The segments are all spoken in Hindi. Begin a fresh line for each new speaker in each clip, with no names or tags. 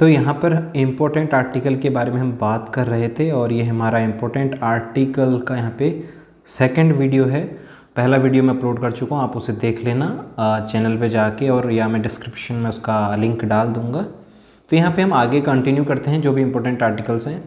तो यहाँ पर इम्पोर्टेंट आर्टिकल के बारे में हम बात कर रहे थे और ये हमारा इम्पोर्टेंट आर्टिकल का यहाँ पे सेकंड वीडियो है। पहला वीडियो मैं अपलोड कर चुका हूँ, आप उसे देख लेना चैनल पे जाके, और या मैं डिस्क्रिप्शन में उसका लिंक डाल दूँगा। तो यहाँ पे हम आगे कंटिन्यू करते हैं जो भी इम्पोर्टेंट आर्टिकल्स हैं।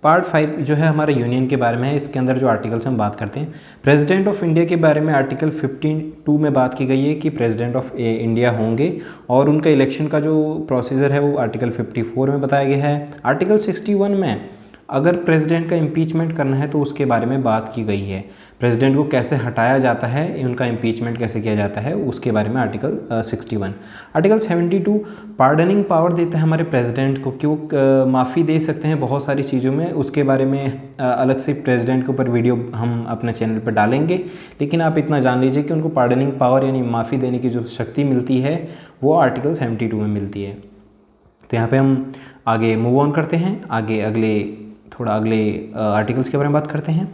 पार्ट 5 जो है हमारे यूनियन के बारे में है। इसके अंदर जो आर्टिकल्स हम बात करते हैं, प्रेसिडेंट ऑफ इंडिया के बारे में आर्टिकल 52 में बात की गई है कि प्रेसिडेंट ऑफ इंडिया होंगे, और उनका इलेक्शन का जो प्रोसीजर है वो आर्टिकल 54 में बताया गया है। आर्टिकल 61 में अगर प्रेसिडेंट का इम्पीचमेंट करना है तो उसके बारे में बात की गई है। प्रेसिडेंट को कैसे हटाया जाता है, उनका इम्पीचमेंट कैसे किया जाता है, उसके बारे में आर्टिकल 61। आर्टिकल 72 पार्डनिंग पावर देता है हमारे प्रेसिडेंट को कि वो माफ़ी दे सकते हैं बहुत सारी चीज़ों में। उसके बारे में अलग से प्रेसिडेंट के ऊपर वीडियो हम अपने चैनल पर डालेंगे, लेकिन आप इतना जान लीजिए कि उनको पार्डनिंग पावर यानी माफ़ी देने की जो शक्ति मिलती है वो आर्टिकल 72 में मिलती है। तो यहाँ पर हम आगे मूव ऑन करते हैं, आगे अगले आर्टिकल्स के बारे में बात करते हैं।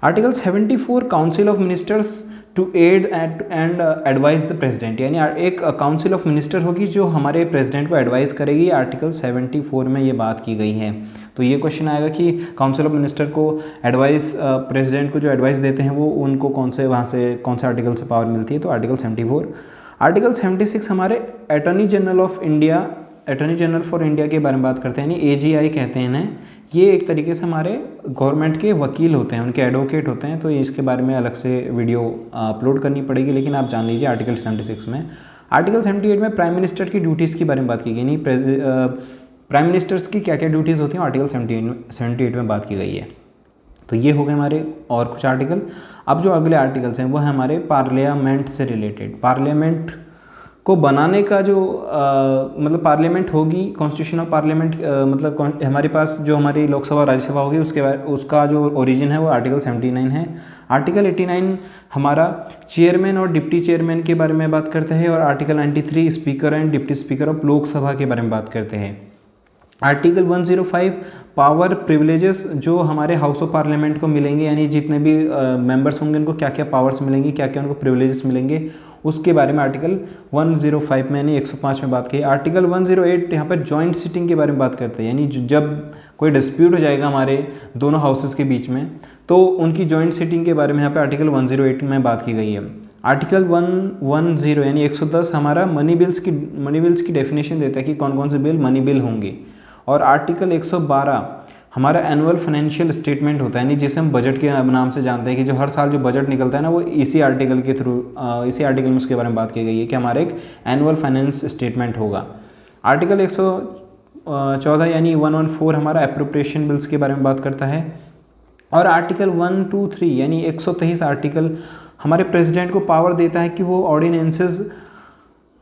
Article 74 council of ministers to aid and advise the president, यानी एक काउंसिल ऑफ मिनिस्टर होगी जो हमारे प्रेसिडेंट को एडवाइस करेगी। आर्टिकल 74 में ये बात की गई है। तो ये क्वेश्चन आएगा कि काउंसिल ऑफ मिनिस्टर को एडवाइस, प्रेसिडेंट को जो एडवाइस देते हैं वो उनको कौन से आर्टिकल से पावर मिलती है, तो आर्टिकल 74। आर्टिकल 76 हमारे attorney general of India, attorney general for India के बारे में बात करते हैं, यानी AGI कहते हैं इन्हें। ये एक तरीके से हमारे गवर्नमेंट के वकील होते हैं, उनके एडवोकेट होते हैं। तो इसके बारे में अलग से वीडियो अपलोड करनी पड़ेगी, लेकिन आप जान लीजिए आर्टिकल 76 में। आर्टिकल 78 में प्राइम मिनिस्टर की ड्यूटीज़ के बारे में बात की गई, नहीं प्राइम मिनिस्टर्स की क्या क्या ड्यूटीज़ होती हैं आर्टिकल 78 में बात की गई है। तो ये हो गए हमारे और कुछ आर्टिकल। अब जो अगले आर्टिकल्स हैं वो है हमारे पार्लियामेंट से रिलेटेड। पार्लियामेंट को बनाने का जो मतलब पार्लियामेंट होगी, कॉन्स्टिट्यूशन ऑफ पार्लियामेंट, मतलब हमारे पास जो हमारी लोकसभा और राज्यसभा होगी उसका जो ओरिजिन है वो आर्टिकल 79 है। आर्टिकल 89 हमारा चेयरमैन और डिप्टी चेयरमैन के बारे में बात करते हैं, और article 93 speaker and deputy speaker of Lok Sabha के बारे में बात करते हैं। आर्टिकल 105 पावर प्रिविलेजेस जो हमारे हाउस ऑफ पार्लियामेंट को मिलेंगे, यानी जितने भी मेंबर्स होंगे उनको क्या क्या पावर्स मिलेंगी, क्या क्या उनको प्रिविलेजेस मिलेंगे, उसके बारे में आर्टिकल 105 में यानी 105 में बात की। आर्टिकल 108 यहाँ पर जॉइंट सिटिंग के बारे में बात करते हैं, यानी जब कोई डिस्प्यूट हो जाएगा हमारे दोनों हाउसेस के बीच में तो उनकी जॉइंट सिटिंग के बारे में यहाँ पे आर्टिकल 108 में बात की गई है। आर्टिकल 110 यानी 110 हमारा मनी बिल्स की डेफिनेशन देता है कि कौन कौन से बिल मनी बिल होंगे। और आर्टिकल 112 हमारा एनुअल फाइनेंशियल स्टेटमेंट होता है, यानी जिसे हम बजट के नाम से जानते हैं कि जो हर साल जो बजट निकलता है ना वो इसी आर्टिकल के थ्रू, इसी आर्टिकल में उसके बारे में बात की गई है कि हमारा एक एनुअल फाइनेंस स्टेटमेंट होगा। आर्टिकल 114 यानी 114 हमारा एप्रोप्रिएशन बिल्स के बारे में बात करता है। और आर्टिकल 123 यानी 123 आर्टिकल हमारे प्रेसिडेंट को पावर देता है कि वो ऑर्डिनेंसेस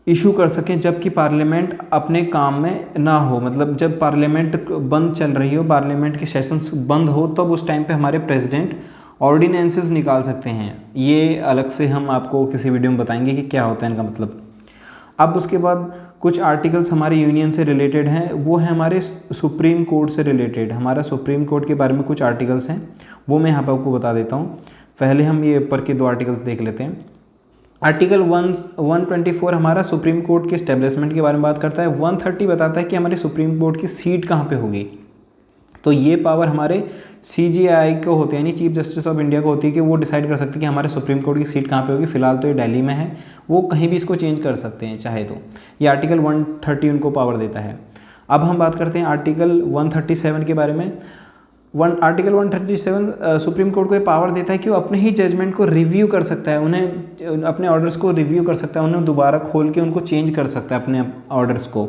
इशू कर सकें जबकि पार्लियामेंट अपने काम में ना हो, मतलब जब पार्लियामेंट बंद चल रही हो, पार्लियामेंट के सेशंस बंद हो, तब उस टाइम पे हमारे प्रेसिडेंट ऑर्डिनेंसेस निकाल सकते हैं। ये अलग से हम आपको किसी वीडियो में बताएंगे कि क्या होता है इनका मतलब। अब उसके बाद कुछ आर्टिकल्स हमारे यूनियन से रिलेटेड हैं, वो है हमारे सुप्रीम कोर्ट से रिलेटेड। हमारा सुप्रीम कोर्ट के बारे में कुछ आर्टिकल्स हैं वो मैं यहाँ पर आपको बता देता हूँ। पहले हम ये ऊपर के 2 आर्टिकल्स देख लेते हैं। आर्टिकल 124 हमारा सुप्रीम कोर्ट के इस्टेब्लिशमेंट के बारे में बात करता है। 130 बताता है कि हमारे सुप्रीम कोर्ट की सीट कहाँ पे होगी। तो ये पावर हमारे CJI को होती है, यानी चीफ जस्टिस ऑफ इंडिया को होती है कि वो डिसाइड कर सकते हैं कि हमारे सुप्रीम कोर्ट की सीट कहाँ पे होगी। फिलहाल तो ये दिल्ली में है, वो कहीं भी इसको चेंज कर सकते हैं चाहे तो। ये आर्टिकल 130 उनको पावर देता है। अब हम बात करते हैं आर्टिकल 137 के बारे में। आर्टिकल 137 सुप्रीम कोर्ट को ये पावर देता है कि वो अपने ही जजमेंट को रिव्यू कर सकता है, उन्हें अपने ऑर्डर्स को रिव्यू कर सकता है, उन्हें दोबारा खोल के उनको चेंज कर सकता है अपने ऑर्डर्स को।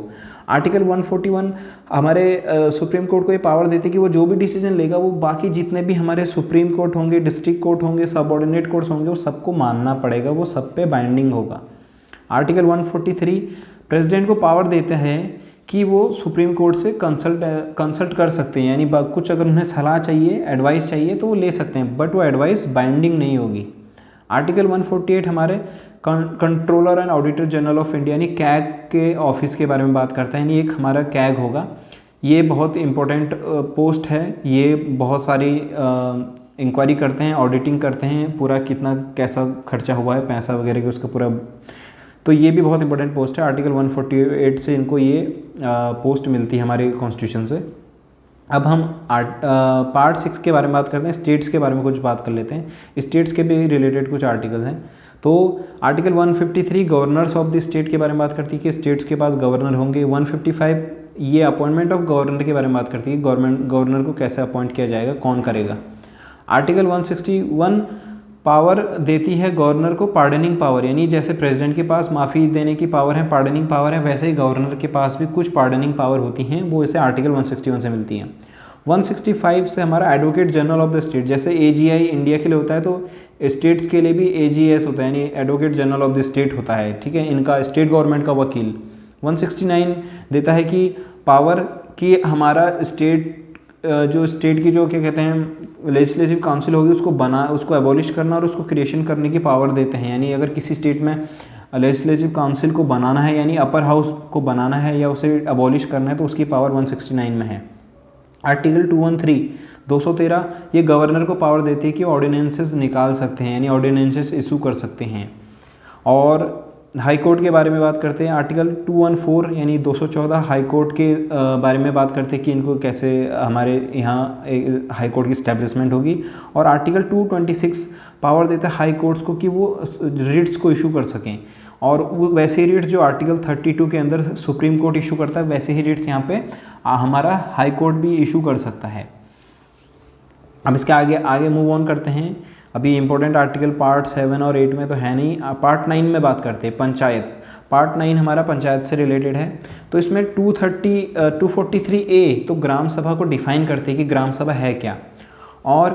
आर्टिकल 141 हमारे सुप्रीम कोर्ट को ये पावर देती है कि वो जो भी डिसीजन लेगा वो बाकी जितने भी हमारे सुप्रीम कोर्ट होंगे, डिस्ट्रिक्ट कोर्ट होंगे, सबऑर्डिनेट कोर्ट्स होंगे, वो सबको मानना पड़ेगा, वो सब पे बाइंडिंग होगा। आर्टिकल 143 प्रेसिडेंट को पावर देता है कि वो सुप्रीम कोर्ट से कंसल्ट कर सकते हैं, यानी कुछ अगर उन्हें सलाह चाहिए, एडवाइस चाहिए तो वो ले सकते हैं, बट वो एडवाइस बाइंडिंग नहीं होगी। आर्टिकल 148 हमारे controller and auditor general of India यानी कैग के ऑफिस के बारे में बात करता है, यानी एक हमारा कैग होगा। ये बहुत इंपॉर्टेंट पोस्ट है, ये बहुत सारी इंक्वायरी करते हैं, ऑडिटिंग करते हैं, पूरा कितना कैसा खर्चा हुआ है पैसा वगैरह के उसका पूरा, तो ये भी बहुत इंपॉर्टेंट पोस्ट है। आर्टिकल 148 से इनको ये पोस्ट मिलती है हमारे कॉन्स्टिट्यूशन से। अब हम पार्ट 6 के बारे में बात करते हैं, स्टेट्स के बारे में कुछ बात कर लेते हैं। स्टेट्स के भी रिलेटेड कुछ आर्टिकल हैं। तो article 153 governors of the state के बारे में बात करती है कि स्टेट्स के पास गवर्नर होंगे। 155 ये अपॉइंटमेंट ऑफ गवर्नर के बारे में बात करती है, गवर्नर को कैसे अपॉइंट किया जाएगा, कौन करेगा। आर्टिकल 161 पावर देती है गवर्नर को पार्डनिंग पावर, यानी जैसे प्रेसिडेंट के पास माफ़ी देने की पावर है, पार्डनिंग पावर है, वैसे ही गवर्नर के पास भी कुछ पार्डनिंग पावर होती हैं, वो इसे आर्टिकल 161 से मिलती हैं। 165 से हमारा advocate general of the state, जैसे AGI इंडिया के लिए होता है तो स्टेट्स के लिए भी AGS होता है, यानी advocate general of the state होता है, ठीक है, इनका स्टेट गवर्नमेंट का वकील। 169 देता है कि पावर कि हमारा स्टेट जो स्टेट की जो क्या कहते हैं लेजिस्लेटिव काउंसिल होगी उसको एबॉलिश करना और उसको क्रिएशन करने की पावर देते हैं। यानी अगर किसी स्टेट में लेजिस्लेटिव काउंसिल को बनाना है, यानी अपर हाउस को बनाना है या उसे एबॉलिश करना है, तो उसकी पावर 169 में है। आर्टिकल 213 ये गवर्नर को पावर देती है कि ऑर्डिनेंसेस निकाल सकते हैं, यानी ऑर्डिनेंसेस इशू कर सकते हैं। और हाई कोर्ट के बारे में बात करते हैं। आर्टिकल 214 यानी 214 हाई कोर्ट के बारे में बात करते हैं कि इनको कैसे हमारे यहाँ हाई कोर्ट की स्टैब्लिशमेंट होगी। और आर्टिकल 226 पावर देता है हाई कोर्ट्स को कि वो रिट्स को इशू कर सकें, और वो वैसे ही रिट्स जो आर्टिकल 32 के अंदर सुप्रीम कोर्ट इशू करता है, वैसे ही रिट्स यहाँ पे हमारा हाई कोर्ट भी इशू कर सकता है। अब इसके आगे मूव ऑन करते हैं। अभी इंपॉर्टेंट आर्टिकल पार्ट 7 और 8 में तो है नहीं, पार्ट 9 में बात करते हैं पंचायत। पार्ट 9 हमारा पंचायत से रिलेटेड है। तो इसमें 243A तो ग्राम सभा को डिफाइन करते हैं कि ग्राम सभा है क्या, और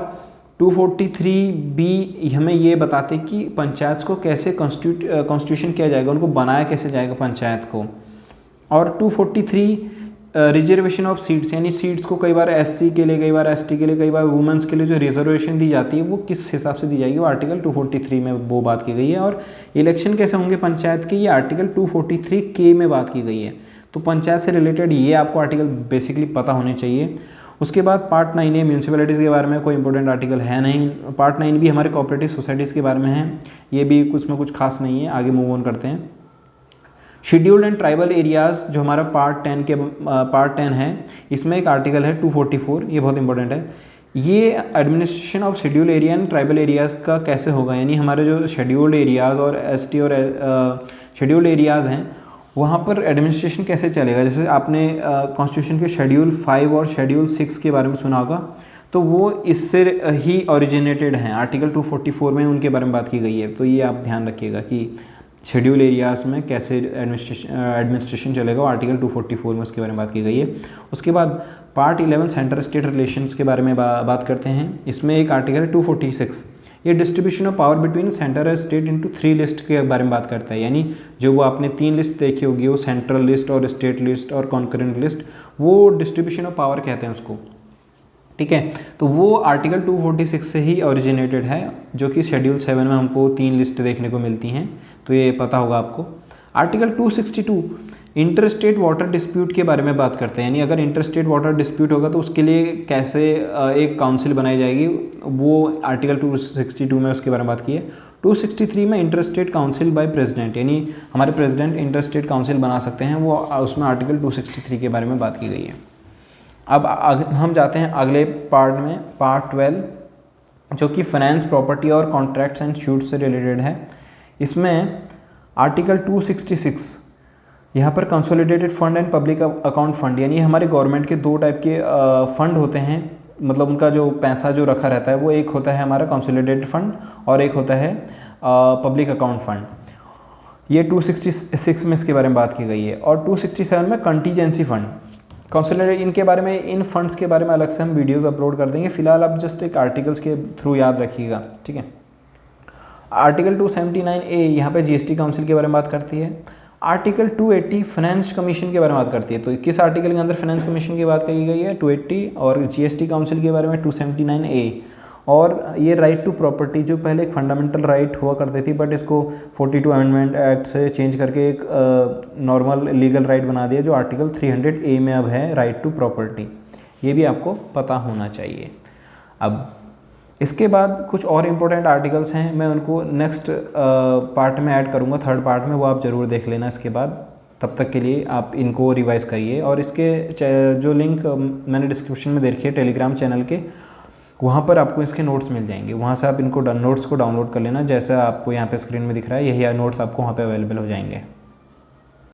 243B हमें ये बताते कि पंचायत को कैसे कॉन्स्टिट्यूशन किया जाएगा, उनको बनाया कैसे जाएगा पंचायत को। और 243 रिजर्वेशन ऑफ सीट्स, यानी सीट्स को कई बार SC के लिए, कई बार ST के लिए, कई बार वुमेंस के लिए जो रिजर्वेशन दी जाती है वो किस हिसाब से दी जाएगी, वो आर्टिकल 243 में वो बात की गई है। और इलेक्शन कैसे होंगे पंचायत के, ये आर्टिकल 243K में बात की गई है। तो पंचायत से रिलेटेड ये आपको आर्टिकल बेसिकली पता होने चाहिए। उसके बाद पार्ट 9 है म्यूनसिपैलिटीज़ के बारे में, कोई इंपॉर्टेंट आर्टिकल है नहीं। पार्ट 9 भी हमारे कोऑपरेटिव सोसाइटीज़ के बारे में है, ये भी कुछ में कुछ खास नहीं है। आगे मूव ऑन करते हैं। शेड्यूल्ड एंड ट्राइबल एरियाज़ जो हमारा पार्ट 10 है, इसमें एक आर्टिकल है 244, ये बहुत इंपॉर्टेंट है। ये administration of scheduled area and tribal areas का कैसे होगा, यानी हमारे जो शेड्यूल्ड एरियाज़ और ST और शेड्यूल्ड एरियाज़ हैं वहाँ पर एडमिनिस्ट्रेशन कैसे चलेगा। जैसे आपने कॉन्स्टिट्यूशन के शेड्यूल 5 और शेड्यूल 6 के बारे में सुना होगा, तो वो इससे ही ओरिजिनेटेड हैं। आर्टिकल 244 में उनके बारे में बात की गई है। तो ये आप ध्यान रखिएगा कि शेड्यूल एरियाज़ में कैसे एडमिनिस्ट्रेशन चलेगा, वो आर्टिकल 244 में उसके बारे में बात की गई है। उसके बाद पार्ट 11 सेंटर स्टेट रिलेशंस के बारे में बात करते हैं। इसमें एक आर्टिकल है 246, ये distribution of power between centre और स्टेट इनटू 3 लिस्ट के बारे में बात करता है। यानी जो वो आपने 3 लिस्ट देखी होगी, वो सेंट्रल लिस्ट और स्टेट लिस्ट और कॉन्करेंट लिस्ट, वो डिस्ट्रीब्यूशन ऑफ पावर कहते हैं उसको, ठीक है। तो वो आर्टिकल 246 से ही ओरिजिनेटेड है, जो कि शेड्यूल 7 में हमको 3 लिस्ट देखने को मिलती हैं, तो ये पता होगा आपको। Article 262 inter state water dispute के बारे में बात करते हैं, यानी अगर इंटर स्टेट वाटर डिस्प्यूट होगा तो उसके लिए कैसे एक काउंसिल बनाई जाएगी, वो आर्टिकल 262 में उसके बारे में बात की है। 263 में inter state council by president, यानी हमारे प्रेसिडेंट इंटर स्टेट काउंसिल बना सकते हैं, वो उसमें आर्टिकल 263 के बारे में बात की गई है। अब हम जाते हैं अगले पार्ट में, पार्ट 12, जो कि फाइनेंस, प्रॉपर्टी और कॉन्ट्रैक्ट्स एंड शूट्स से रिलेटेड है। इसमें आर्टिकल 266 यहाँ पर consolidated fund and public account fund, यानी हमारे गवर्नमेंट के 2 टाइप के फंड होते हैं, मतलब उनका जो पैसा जो रखा रहता है वो एक होता है हमारा कंसोलिडेटेड फंड और एक होता है पब्लिक अकाउंट फंड। ये 266 में इसके बारे में बात की गई है। और 267 में कंटीजेंसी फंड, कंसोलिडेटेड, इनके बारे में, इन फंड्स के बारे में अलग से हम वीडियोस अपलोड कर देंगे। फिलहाल आप जस्ट एक आर्टिकल्स के थ्रू याद रखिएगा, ठीक है। आर्टिकल 279A यहाँ पे GST काउंसिल के बारे में बात करती है। आर्टिकल 280 फाइनेंस कमीशन के बारे में बात करती है। तो किस आर्टिकल के अंदर फाइनेंस कमीशन की बात की गई है, 280, और GST काउंसिल के बारे में 279A। और ये राइट टू प्रॉपर्टी, जो पहले एक फंडामेंटल राइट हुआ करती थी, बट इसको 42 अमेंडमेंट एक्ट से चेंज करके एक नॉर्मल लीगल राइट बना दिया, जो आर्टिकल 300A में अब है, राइट टू प्रॉपर्टी। ये भी आपको पता होना चाहिए। अब इसके बाद कुछ और इम्पोर्टेंट आर्टिकल्स हैं, मैं उनको नेक्स्ट पार्ट में ऐड करूँगा, 3rd पार्ट में, वो आप ज़रूर देख लेना इसके बाद। तब तक के लिए आप इनको रिवाइज़ करिए। और इसके जो लिंक मैंने डिस्क्रिप्शन में दे रखी है टेलीग्राम चैनल के, वहाँ पर आपको इसके नोट्स मिल जाएंगे, वहाँ से आप इनको नोट्स को डाउनलोड कर लेना। जैसा आपको यहाँ पे स्क्रीन में दिख रहा है, यही नोट्स आपको वहाँ पे अवेलेबल हो जाएंगे।